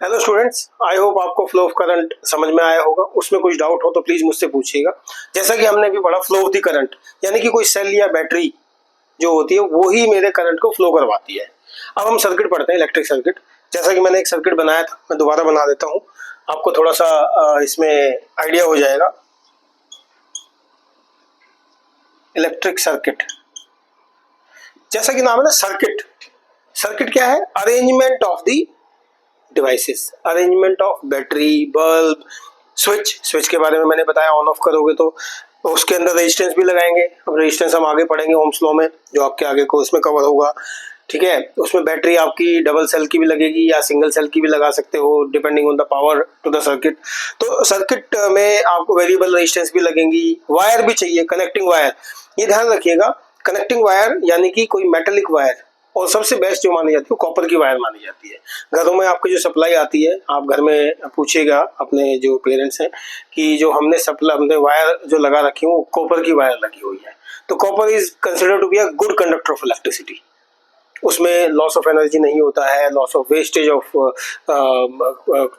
Hello students, I hope आपको flow of current समझ में आया होगा। उसमें कुछ डाउट हो तो प्लीज मुझसे पूछिएगा। जैसा कि हमने भी पढ़ा, फ्लो ऑफ द करंट यानी कि कोई सेल या बैटरी जो होती है वो ही मेरे करंट को फ्लो करवाती है। अब हम सर्किट पढ़ते हैं, इलेक्ट्रिक सर्किट। जैसा कि मैंने एक सर्किट बनाया था, मैं दोबारा बना देता हूँ, आपको थोड़ा सा इसमें आइडिया हो जाएगा। इलेक्ट्रिक सर्किट, जैसा कि नाम है ना सर्किट। सर्किट क्या है? Arrangement of the devices, arrangement of battery, bulb, switch के बारे में मैंने बताया। ऑन ऑफ करोगे तो उसके अंदर रेजिस्टेंस भी लगाएंगे। अब रेजिस्टेंस हम आगे पढ़ेंगे ओम्स लॉ में, जो आपके आगे कोर्स में कवर होगा। ठीक है, उसमें बैटरी आपकी डबल सेल की भी लगेगी या सिंगल सेल की भी लगा सकते हो, depending on the power to the circuit. तो सर्किट में आपको वेरिएबल रेजिस्टेंस भी लगेंगी। वायर भी चाहिए, कनेक्टिंग वायर। ये ध्यान रखिएगा, कनेक्टिंग वायर यानी कि कोई मेटेलिक वायर, और सबसे बेस्ट जो मानी जाती है वो कॉपर की वायर मानी जाती है। घरों में आपकी जो सप्लाई आती है, आप घर में पूछिएगा अपने जो पेरेंट्स हैं कि जो हमने सप्लाई, हमने वायर जो लगा रखी है वो कॉपर की वायर लगी हुई है। तो copper is considered to be a good conductor of electricity. उसमें लॉस ऑफ एनर्जी नहीं होता है, loss of wastage of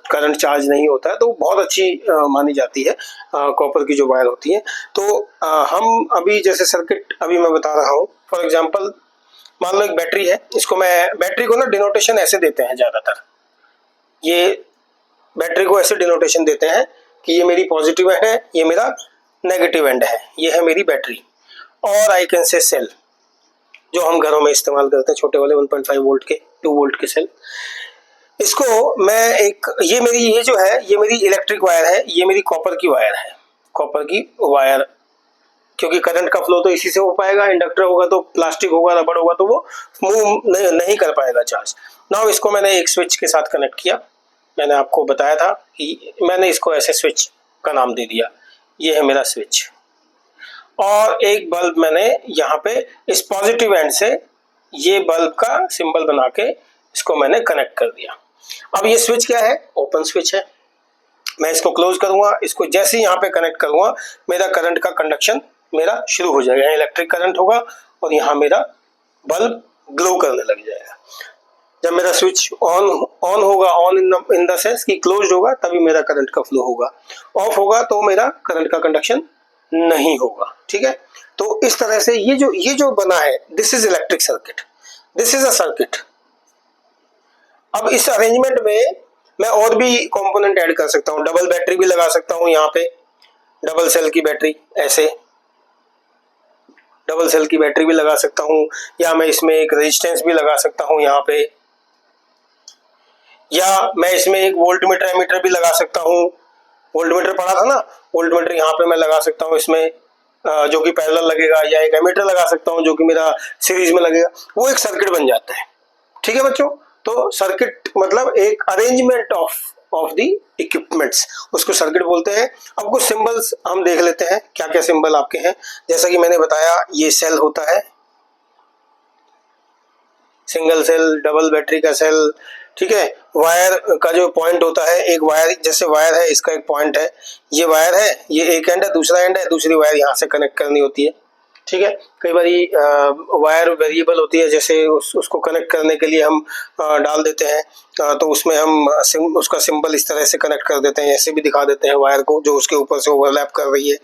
current charge नहीं होता है, तो बहुत अच्छी मानी जाती है कॉपर की जो वायर होती है। तो हम अभी जैसे सर्किट अभी मैं बता रहा हूँ, फॉर एग्जांपल मान लो एक बैटरी है। इसको मैं बैटरी को ना डिनोटेशन ऐसे देते हैं ज्यादातर, ये बैटरी को ऐसे डिनोटेशन देते हैं कि ये मेरी पॉजिटिव एंड है, ये मेरा नेगेटिव एंड है, ये है मेरी बैटरी। और आई कैन से सेल, जो हम घरों में इस्तेमाल करते हैं, छोटे वाले 1.5 वोल्ट के, 2 वोल्ट के सेल। इसको मैं एक, ये मेरी, ये जो है ये मेरी इलेक्ट्रिक वायर है, ये मेरी कॉपर की वायर है, कॉपर की वायर। क्योंकि करंट का फ्लो तो इसी से हो पाएगा। इंडक्टर होगा तो प्लास्टिक होगा, रबड़ होगा, तो वो मूव नहीं कर पाएगा चार्ज। नाउ इसको मैंने एक स्विच के साथ कनेक्ट किया। मैंने आपको बताया था कि मैंने इसको ऐसे स्विच का नाम दे दिया, ये है मेरा स्विच। और एक बल्ब मैंने यहाँ पे इस पॉजिटिव एंड से ये बल्ब का सिंबल बना के इसको मैंने कनेक्ट कर दिया। अब ये स्विच क्या है? ओपन स्विच है। मैं इसको क्लोज करूंगा, इसको जैसे ही यहाँ पे कनेक्ट करूंगा मेरा करंट का कंडक्शन मेरा शुरू हो जाएगा, इलेक्ट्रिक करंट होगा और यहाँ मेरा बल्ब ग्लो करने लग जाएगा। जब मेरा स्विच ऑन होगा, ऑन इन द सेंस कि क्लोज्ड होगा, तभी मेरा करंट का फ्लो होगा। ऑफ होगा तो मेरा करंट का कंडक्शन नहीं होगा। ठीक है, तो इस तरह से ये जो बना है, this is electric circuit, this is a circuit. अब इस अरेंजमेंट में मैं और भी कंपोनेंट ऐड कर सकता हूँ। डबल बैटरी भी लगा सकता हूँ यहाँ पे, डबल सेल की बैटरी, ऐसे डबल सेल की बैटरी भी लगा सकता हूँ, या मैं इसमें एक रेजिस्टेंस भी लगा सकता हूँ यहाँ पे, या मैं इसमें एक वोल्ट मीटर एमीटर भी लगा सकता हूँ। वोल्ट मीटर पढ़ा था ना, वोल्ट मीटर यहाँ पे मैं लगा सकता हूँ इसमें, जो कि पैरेलल लगेगा, या एक एमीटर लगा सकता हूँ जो कि मेरा सीरीज में लगेगा। वो एक सर्किट बन जाता है। ठीक है बच्चों, तो सर्किट मतलब एक अरेंजमेंट ऑफ द इक्विपमेंट्स, उसको सर्किट बोलते हैं। अब कुछ सिंबल्स हम देख लेते हैं, क्या क्या सिंबल आपके हैं। जैसा कि मैंने बताया, ये सेल होता है, सिंगल सेल, डबल बैटरी का सेल। ठीक है, वायर का जो पॉइंट होता है, एक वायर, जैसे वायर है, इसका एक पॉइंट है, ये वायर है, ये एक एंड है, दूसरा एंड है, दूसरी वायर यहाँ से कनेक्ट करनी होती है। ठीक है, कई बारी वायर वेरिएबल होती है, जैसे उसको कनेक्ट करने के लिए हम डाल देते हैं, तो उसमें हम उसका सिंबल इस तरह से कनेक्ट कर देते हैं, ऐसे भी दिखा देते हैं वायर को जो उसके ऊपर से ओवरलैप कर रही है।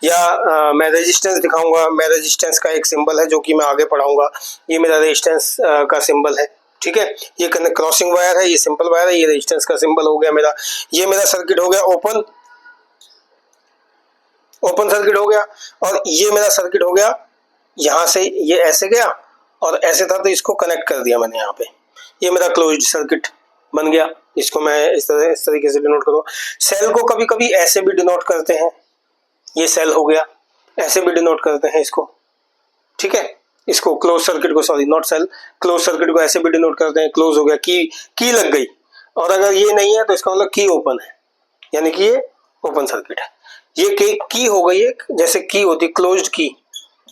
या मैं रेजिस्टेंस दिखाऊंगा, मैं रेजिस्टेंस का एक सिंबल है जो कि मैं आगे पढ़ाऊंगा, ये मेरा रेजिस्टेंस का सिंबल है। ठीक है, ये क्रॉसिंग वायर है, ये सिंपल वायर है, ये रेजिस्टेंस का सिंबल हो गया मेरा। ये मेरा सर्किट हो गया ओपन सर्किट हो गया। और ये मेरा सर्किट हो गया, यहाँ से ये ऐसे गया और ऐसे था, तो इसको कनेक्ट कर दिया मैंने यहाँ पे, ये मेरा क्लोज्ड सर्किट बन गया। इसको मैं इस तरीके से डिनोट करूँ। सेल को कभी कभी ऐसे भी डिनोट करते हैं, ये सेल हो गया, ऐसे भी डिनोट करते हैं इसको। ठीक है, इसको क्लोज सर्किट को, sorry not cell, close circuit को ऐसे भी डिनोट करते हैं, क्लोज हो गया, की लग गई। और अगर ये नहीं है तो इसका मतलब की ओपन है, यानी कि ये ओपन सर्किट है। ये की हो गई है, जैसे की होती है क्लोज्ड की,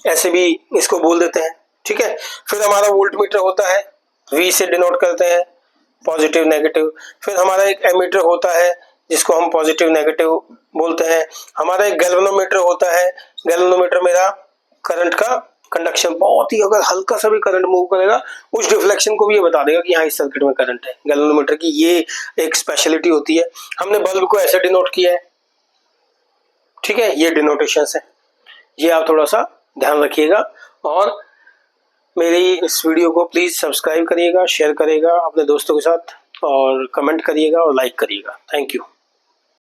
ऐसे भी इसको बोल देते हैं। ठीक है, फिर हमारा वोल्ट मीटर होता है, वी से डिनोट करते हैं, पॉजिटिव नेगेटिव। फिर हमारा एक एमीटर होता है जिसको हम पॉजिटिव नेगेटिव बोलते हैं। हमारा एक गैल्वेनोमीटर होता है, गैल्वेनोमीटर मेरा करंट का कंडक्शन बहुत ही, अगर हल्का सा भी करंट मूव करेगा उस डिफ्लेक्शन को भी ये बता देगा कि हाँ इस सर्किट में करंट है। गैल्वेनोमीटर की ये एक स्पेशलिटी होती है। हमने बल्ब को ऐसे डिनोट किया है, ठीक है, ये डिनोटेशन है, ये आप थोड़ा सा ध्यान रखिएगा। और मेरी इस वीडियो को प्लीज़ सब्सक्राइब करिएगा, शेयर करिएगा अपने दोस्तों के साथ, और कमेंट करिएगा और लाइक करिएगा। Thank you.